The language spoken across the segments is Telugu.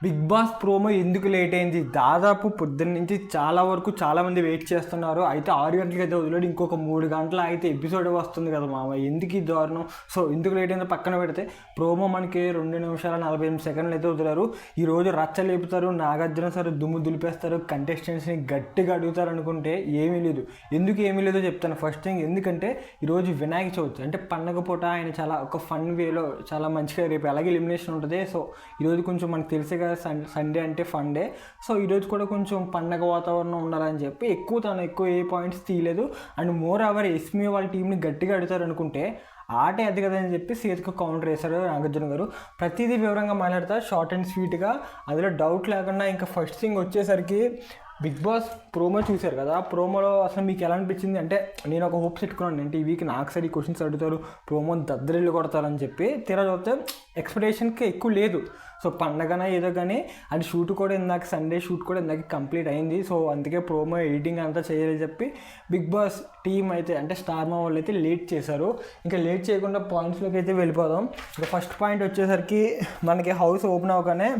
బిగ్ బాస్ ప్రోమో ఎందుకు లేట్ అయింది? దాదాపు పొద్దున్న నుంచి చాలా వరకు చాలామంది వెయిట్ చేస్తున్నారు. అయితే 6 గంటలకి అయితే వదిలేడు, ఇంకొక 3 గంటలు అయితే ఎపిసోడ్ వస్తుంది కదా మామ, ఎందుకు ఈ దారుణం? సో ఎందుకు లేట్ అయిందో పక్కన పెడితే, ప్రోమో మనకి 2 నిమిషాల 48 సెకండ్లు అయితే వదిలారు. ఈరోజు రచ్చ లేపుతారు, నాగార్జున సార్ దుమ్ము దులిపేస్తారు, కంటెస్టెంట్స్ని గట్టిగా అడుగుతారు అనుకుంటే ఏమీ లేదు. ఎందుకు ఏమీ లేదో చెప్తాను. ఫస్ట్ థింగ్, ఎందుకంటే ఈరోజు వినాయక చవితి అంటే పండగ పూట ఆయన చాలా ఒక ఫన్ వేలో చాలా మంచిగా, రేపు అలాగే ఎలిమినేషన్ ఉంటుంది. సో ఈరోజు కొంచెం మనకు తెలిసే కదా సండే అంటే ఫన్ డే. సో ఈరోజు కూడా కొంచెం పండగ వాతావరణం ఉండాలని చెప్పి ఎక్కువ ఏ పాయింట్స్ తీయలేదు. అండ్ మోర్ ఓవర్ ఎస్మీ వాళ్ళ టీంని గట్టిగా అడుగుతారు అనుకుంటే ఆటే అది కదా అని చెప్పి సీతకు కౌంటర్ వేశారు నాగార్జున గారు. ప్రతిదీ వివరంగా మాట్లాడతారు, షార్ట్ అండ్ స్వీట్గా, అందులో డౌట్ లేకుండా. ఇంకా ఫస్ట్ థింగ్ వచ్చేసరికి, బిగ్ బాస్ ప్రోమో చూశారు కదా, ప్రోమోలో అసలు మీకు ఎలా అనిపించింది అంటే, నేను ఒక హోప్స్ పెట్టుకున్నాను అంటే ఈ వీక్ నాకు సరి క్వశ్చన్స్ అడుగుతారు, ప్రోమో దద్దరిల్లు కొడతారని చెప్పి. తీరా చూస్తే ఎక్స్పెక్టేషన్కి ఎక్కువ లేదు. సో పండగన ఏదో కానీ, అండ్ షూట్ కూడా ఇందాక సండే షూట్ కూడా ఇందాక కంప్లీట్ అయింది. సో అందుకే ప్రోమో ఎడిటింగ్ అంతా చేయాలని చెప్పి బిగ్ బాస్ టీం అయితే అంటే స్టార్ మా వాళ్ళు అయితే లేట్ చేశారు. ఇంకా లేట్ చేయకుండా పాయింట్స్లోకి అయితే వెళ్ళిపోదాం. ఇంకా ఫస్ట్ పాయింట్ వచ్చేసరికి, మనకి హౌస్ ఓపెన్ అవ్వగానే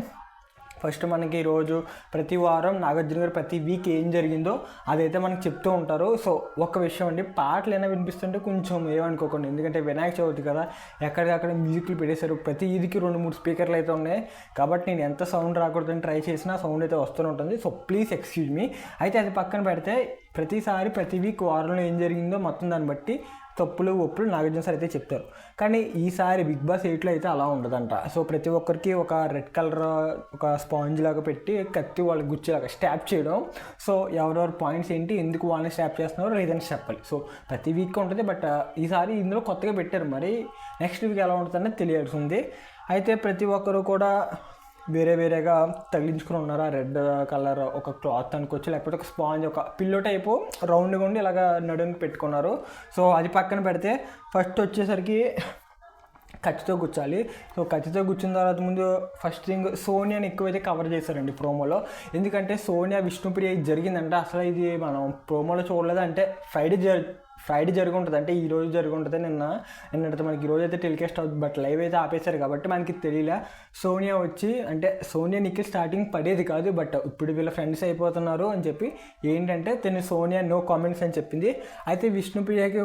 ఫస్ట్ మనకి ఈరోజు ప్రతి వారం నాగార్జున గారు ప్రతి వీక్ ఏం జరిగిందో అదైతే మనకు చెప్తూ ఉంటారు. సో ఒక్క విషయం అండి, పాటలు అయినా వినిపిస్తుంటే కొంచెం ఏమనుకోకండి, ఎందుకంటే వినాయక చవితి కదా, ఎక్కడికక్కడ మ్యూజిక్లు పెట్టేశారు. ప్రతి ఈదికి 2-3 స్పీకర్లు అయితే ఉన్నాయి కాబట్టి నేను ఎంత సౌండ్ రాకూడదని ట్రై చేసినా సౌండ్ అయితే వస్తూనే ఉంటుంది. So please excuse me. అయితే అది పక్కన పెడితే, ప్రతి వీక్ వారంలో ఏం జరిగిందో మొత్తం దాన్ని బట్టి తప్పులు ఒప్పులు నాగార్జున సార్ అయితే చెప్తారు. కానీ ఈసారి బిగ్ బాస్ 8లో అయితే అలా ఉండదంట. సో ప్రతి ఒక్కరికి ఒక రెడ్ కలర్ ఒక స్పాంజ్ లాగా పెట్టి కత్తి వాళ్ళకి గుచ్చేలాగా స్టాప్ చేయడం. సో ఎవరెవరి పాయింట్స్ ఏంటి, ఎందుకు వాళ్ళని స్టాప్ చేస్తున్నారో రీజన్స్ చెప్పాలి. సో ప్రతి వీక్ ఉంటుంది, బట్ ఈసారి ఇందులో కొత్తగా పెట్టారు. మరి నెక్స్ట్ వీక్ ఎలా ఉంటుందనేది తెలియాల్సి ఉంది. అయితే ప్రతి ఒక్కరు కూడా వేరేగా తగిలించుకుని ఉన్నారు. ఆ రెడ్ కలర్ ఒక క్లాత్ అనుకోవచ్చు, లేకపోతే ఒక స్పాంజ్, ఒక పిల్లో టైపు రౌండ్గా ఉండి ఇలాగ నడుముకి పెట్టుకున్నారు. సో అది పక్కన పెడితే, ఫస్ట్ వచ్చేసరికి కత్తితో గుచ్చాలి. సో కత్తితో గుచ్చిన తర్వాత ముందు ఫస్ట్ థింగ్, సోనియాని ఎక్కువైతే కవర్ చేశారండి ప్రోమోలో. ఎందుకంటే సోనియా విష్ణుప్రియ జరిగిందంటే అసలు ఇది మనం ప్రోమోలో చూడలేదు. అంటే ఫ్రైడే జరిగి ఉంటుంది, అంటే ఈరోజు జరిగి ఉంటుంది. నిన్నటితో మనకి ఈరోజు అయితే టెలికాస్ట్ అవుతుంది, బట్ లైవ్ అయితే ఆపేశారు కాబట్టి మనకి తెలియలే. సోనియా వచ్చి, అంటే సోనియా నిఖిల్ స్టార్టింగ్ పడేది కాదు, బట్ ఇప్పుడు వీళ్ళ ఫ్రెండ్స్ అయిపోతున్నారు అని చెప్పి ఏంటంటే తను సోనియా నో కామెంట్స్ అని చెప్పింది. అయితే విష్ణుప్రియకి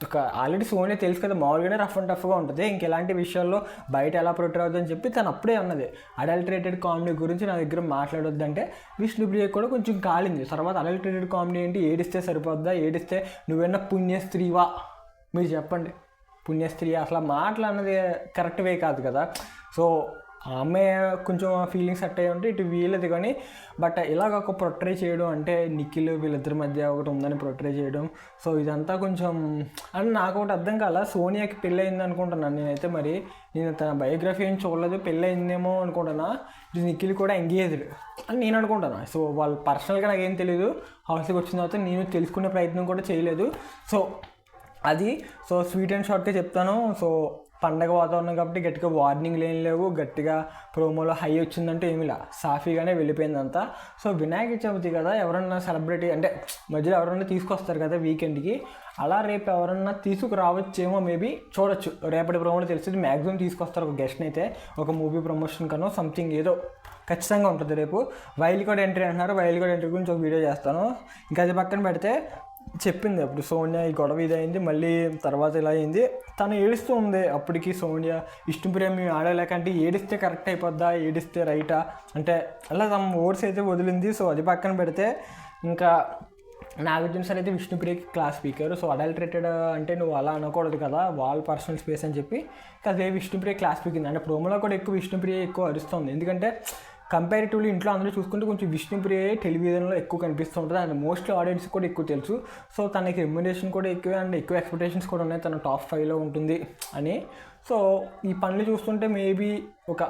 ఒక ఆల్రెడీ సోనియా తెలుసు కదా, మామూలుగానే రఫ్ అండ్ టఫ్గా ఉంటుంది, ఇంకెలాంటి విషయాల్లో బయట ఎలా ప్రొటెక్ట్ అవుతుంది అని చెప్పి తను అప్పుడే అన్నది. అడల్టరేటెడ్ కామెడీ గురించి నా దగ్గర మాట్లాడొద్దంటే విష్ణుప్రియకి కూడా కొంచెం కాలింది. తర్వాత అడల్టరేటెడ్ కామెడీ ఏంటి, ఏడిస్తే సరిపోద్దా, ఏడిస్తే నువ్వేనా పుణ్యస్త్రీవా, మీరు చెప్పండి, పుణ్యస్త్రీ అసలు మాట్లాడినది కరెక్ట్ వే కాదు కదా. సో ఆమె కొంచెం ఫీలింగ్స్ అట్ అయ్యి ఉంటే ఇటు వీళ్ళది. కానీ బట్ ఇలాగ ఒక ప్రొట్రే చేయడం అంటే నిఖిల్ వీళ్ళిద్దరి మధ్య ఒకటి ఉందని ప్రొట్రే చేయడం, సో ఇదంతా కొంచెం అని నాకు ఒకటి అర్థం కాల. సోనియాకి పెళ్ళి అయింది అనుకుంటున్నాను నేనైతే. మరి నేను తన బయోగ్రఫీ ఏం చూడలేదు, పెళ్ళి అయిందేమో అనుకుంటున్నా. ఇది నిఖిల్ కూడా ఎంగేజ్డ్ అని నేను అనుకుంటున్నాను. సో వాళ్ళు పర్సనల్గా నాకేం తెలియదు, హౌస్కి వచ్చిన తర్వాత నేను తెలుసుకునే ప్రయత్నం కూడా చేయలేదు. సో అది స్వీట్ అండ్ షార్ట్గా చెప్తాను. సో పండగ వాతావరణం కాబట్టి గట్టిగా వార్నింగ్లు ఏం లేవు, గట్టిగా ప్రోమోలో హై వచ్చిందంటే ఏమిలా, సాఫీగానే వెళ్ళిపోయిందంతా. సో వినాయక చవితి కదా, ఎవరన్నా సెలబ్రిటీ అంటే మధ్యలో ఎవరన్నా తీసుకొస్తారు కదా వీకెండ్కి, అలా రేపు ఎవరన్నా తీసుకురావచ్చేమో, మేబీ చూడొచ్చు. రేపటి ప్రోమోలో తెలిసింది మ్యాక్సిమం తీసుకొస్తారు ఒక గెస్ట్ని అయితే, ఒక మూవీ ప్రమోషన్ కనో సంథింగ్ ఏదో ఖచ్చితంగా ఉంటుంది. రేపు వైల్డ్ కార్డ్ ఎంట్రీ అంటున్నారు, వైల్డ్ కార్డ్ ఎంట్రీ గురించి ఒక వీడియో చేస్తాను. ఇంకా అది పక్కన పెడితే, చెప్పింది అప్పుడు సోనియా ఈ గొడవ ఇది అయింది, మళ్ళీ తర్వాత ఇలా అయింది, తను ఏడుస్తూ ఉంది. అప్పటికి సోనియా విష్ణుప్రియ మేము ఆడలేకంటే ఏడిస్తే కరెక్ట్ అయిపోద్దా, ఏడిస్తే రైటా అంటే అలా తమ ఓట్స్ అయితే వదిలింది. సో అది పక్కన పెడితే, ఇంకా నాగార్జున సార్ అయితే విష్ణుప్రియకి క్లాస్ స్పీకర్. సో అడల్టరేటెడ్ అంటే నువ్వు అలా అనకూడదు కదా, వాళ్ళ పర్సనల్ స్పేస్ అని చెప్పి అదే విష్ణుప్రియ క్లాస్ స్పీకింది. అంటే ప్రోమోలో కూడా విష్ణుప్రియ ఎక్కువ అరుస్తుంది. ఎందుకంటే కంపారిటివ్లీ ఇంట్లో అందరూ చూసుకుంటే కొంచెం విష్ణుప్రియ టెలివిజన్లో ఎక్కువ కనిపిస్తూ ఉంటుంది, అండ్ మోస్ట్లీ ఆడియన్స్ కూడా ఎక్కువ తెలుసు. సో తనకి రెమ్యునరేషన్ కూడా ఎక్కువే, అండ్ ఎక్కువ ఎక్స్పెక్టేషన్స్ కూడా ఉన్నాయి, తన టాప్ 5లో ఉంటుంది అని. సో ఈ పనులు చూస్తుంటే మేబీ ఒక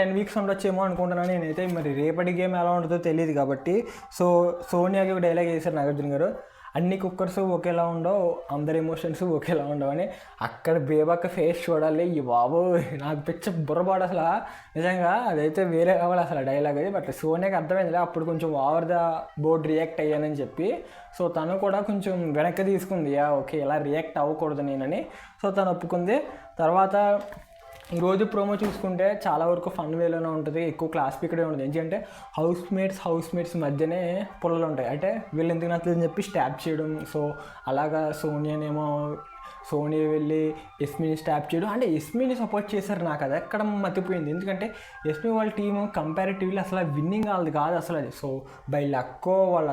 10 వీక్స్ ఉండొచ్చేమో అనుకుంటున్నాను నేనైతే. మరి రేపటి గేమ్ ఎలా ఉంటుందో తెలియదు కాబట్టి. సో సోనియాకి ఒక డైలాగ్ వేశారు నాగార్జున గారు, అన్ని కుక్కర్స్ ఒకేలా ఉండవు, అందరి ఎమోషన్స్ ఒకేలా ఉండవు అని. అక్కడ బేబక్క ఫేస్ చూడాలి, ఈ బాబు నాకు పిచ్చ బుర్రబాడు అసలు, నిజంగా అదైతే వేరే కావాలి అసలు డైలాగ్ అది. బట్ సోనియాకి అర్థమైంది అప్పుడు కొంచెం ఓవర్ ద బోర్డ్ రియాక్ట్ అయ్యానని చెప్పి. సో తను కూడా కొంచెం వెనక్కి తీసుకుంది, ఓకే ఇలా రియాక్ట్ అవ్వకూడదు నేనని. సో తను ఒప్పుకుంది. తర్వాత ఈరోజు ప్రోమో చూసుకుంటే చాలా వరకు ఫన్ వేలోనే ఉంటుంది, ఎక్కువ క్లాస్ పిక్కడే ఉంటుంది. ఎందుకంటే హౌస్ మేట్స్ మధ్యనే పొలలు ఉంటాయి. అంటే వీళ్ళు ఎందుకు నచ్చలేదని చెప్పి స్టాప్ చేయడం. సో అలాగా సోనియా వెళ్ళి ఎస్మిని స్టాప్ చేయడం. అంటే ఎస్మిని సపోర్ట్ చేశారు. నాకు అది ఎక్కడ మతిపోయింది. ఎందుకంటే ఎస్మి వాళ్ళ టీము కంపారిటివ్లీ అసలు విన్నింగ్ వాళ్ళది కాదు అసలు అది. సో బై లక్కో వాళ్ళ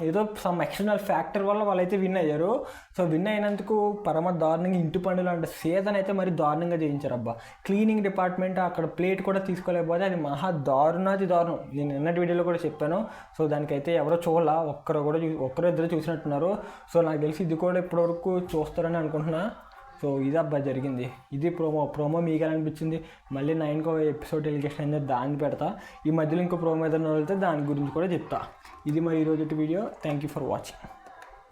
ఏదో సమ్ ఎక్స్టర్నల్ ఫ్యాక్టర్ వల్ల వాళ్ళైతే విన్ అయ్యారు. సో విన్ అయినందుకు పరమ దారుణంగా ఇంటి పండుగ అంటే సీజన్ అయితే మరి దారుణంగా చేయించారు అబ్బా. క్లీనింగ్ డిపార్ట్మెంట్ అక్కడ ప్లేట్ కూడా తీసుకోలేకపోతే అది మహా దారుణం. నేను నిన్నటి వీడియోలో కూడా చెప్పాను. సో దానికైతే ఎవరో చూడాల, ఒక్కరో ఇద్దరు చూసినట్టున్నారు. సో నాకు తెలిసి ఇది కూడా ఇప్పటివరకు చూస్తారని అనుకుంటున్నా. సో ఇది అబ్బా జరిగింది. ఇది ప్రోమో మీకు ఎలా అనిపించింది? మళ్ళీ 9వ ఎపిసోడ్ టెలికాస్ట్ అనేది దాన్ని పెడతా. ఈ మధ్యలో ఇంకో ప్రోమో ఏదైనా వెళ్తే దాని గురించి కూడా చెప్తా. ఇది మరి ఈరోజు video. Thank you for watching.